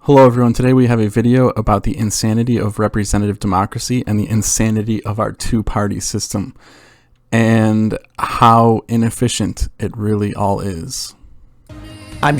Hello everyone, today we have a video about the insanity of representative democracy and the insanity of our two-party system and how inefficient it really all is. I'm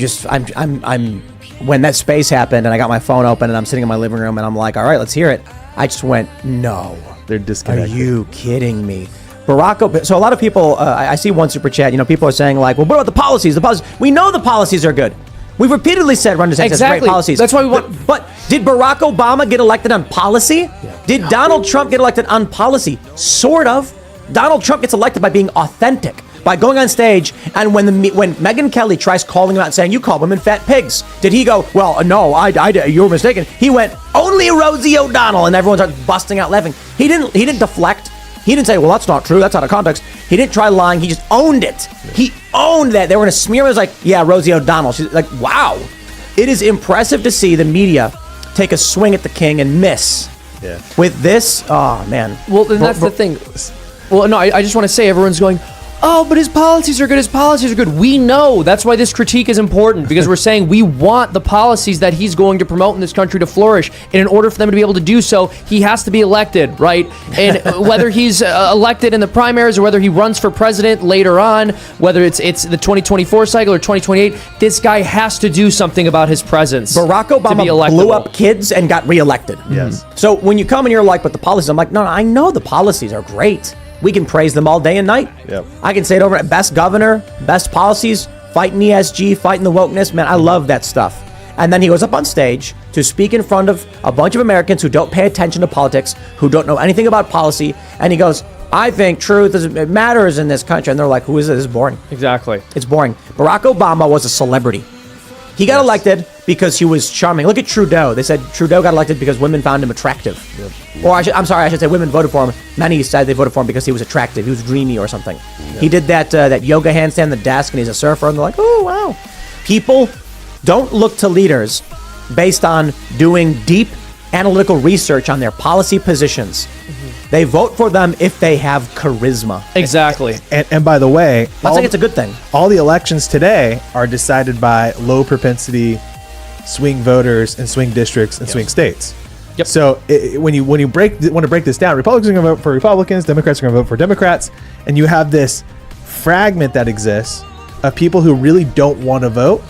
when that space happened and I got my phone open and I'm sitting in my living room and I'm like, all right, let's hear it. I just went, no. They're disconnected. Are you kidding me? So a lot of people, I see one super chat, people are saying like, well, what about the policies? The policies, we know the policies are good. We've repeatedly said Ron DeSantis has great policies. That's why we want. But did Barack Obama get elected on policy? Yeah. Did Donald Trump get elected on policy? Sort of. Donald Trump gets elected by being authentic, by going on stage, and when Megyn Kelly tries calling him out and saying, you call women fat pigs, did he go, well, no, you're mistaken. He went, only Rosie O'Donnell, and everyone started busting out laughing. He didn't deflect. He didn't say, well, that's not true. That's out of context. He didn't try lying. He just owned it. He owned that. They were going to smear him. It was like, yeah, Rosie O'Donnell. She's like, wow. It is impressive to see the media take a swing at the king and miss. Yeah. With this, oh, man. Well, then that's the thing. Well, no, I just want to say everyone's going, oh, but his policies are good. His policies are good. We know. That's why this critique is important, because we're saying we want the policies that he's going to promote in this country to flourish. And in order for them to be able to do so, he has to be elected, right? And whether he's elected in the primaries or whether he runs for president later on, whether it's the 2024 cycle or 2028, this guy has to do something about his presence. Barack Obama blew up kids and got reelected. Yes. So when you come and you're like, but the policies, I'm like, no, I know the policies are great. We can praise them all day and night. Yep. I can say it over. Best governor, best policies, fighting ESG, fighting the wokeness. Man, I love that stuff. And then he goes up on stage to speak in front of a bunch of Americans who don't pay attention to politics, who don't know anything about policy. And he goes, I think truth matters in this country. And they're like, who is it? This is boring. Exactly. It's boring. Barack Obama was a celebrity. He got elected because he was charming. Look at Trudeau. They said Trudeau got elected because women found him attractive. Yep. Or I should say women voted for him. Many said they voted for him because he was attractive. He was dreamy or something. Yep. He did that yoga handstand on the desk and he's a surfer and they're like, oh, wow. People don't look to leaders based on doing deep analytical research on their policy positions. Mm-hmm. They vote for them if they have charisma. Exactly. And by the way, I think it's a good thing. All the elections today are decided by low propensity swing voters and swing districts and swing states. Yep. So when you want to break this down, Republicans are going to vote for Republicans, Democrats are going to vote for Democrats, and you have this fragment that exists of people who really don't want to vote,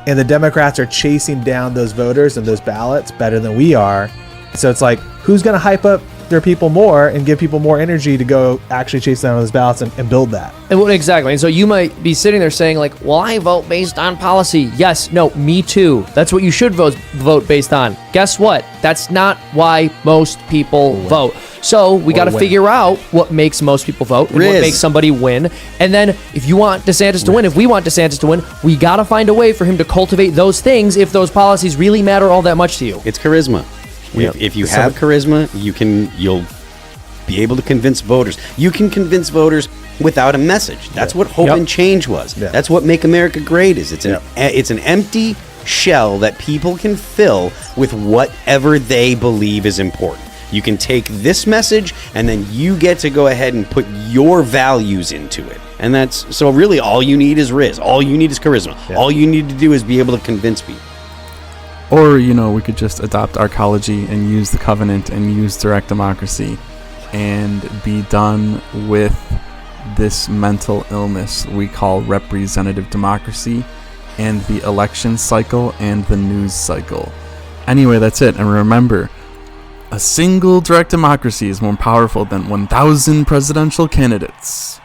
and the Democrats are chasing down those voters and those ballots better than we are. So it's like, who's going to hype up their people more and give people more energy to go actually chase down those ballots and build that? Exactly. And so you might be sitting there saying like, well, I vote based on policy. Yes, no, me too. That's what you should vote based on. Guess what? That's not why most people vote. So we got to figure out what makes most people vote and what makes somebody win. And then if you want DeSantis to win, if we want DeSantis to win, we got to find a way for him to cultivate those things if those policies really matter all that much to you. It's charisma. Yep. If you have charisma, you'll be able to convince voters. You can convince voters without a message. That's what Hope and Change was. Yeah. That's what Make America Great is. It's an empty shell that people can fill with whatever they believe is important. You can take this message and then you get to go ahead and put your values into it. And that's so really all you need is Riz. All you need is charisma. Yeah. All you need to do is be able to convince people. Or, we could just adopt arcology and use the covenant and use direct democracy and be done with this mental illness we call representative democracy and the election cycle and the news cycle. Anyway, that's it. And remember, a single direct democracy is more powerful than 1,000 presidential candidates.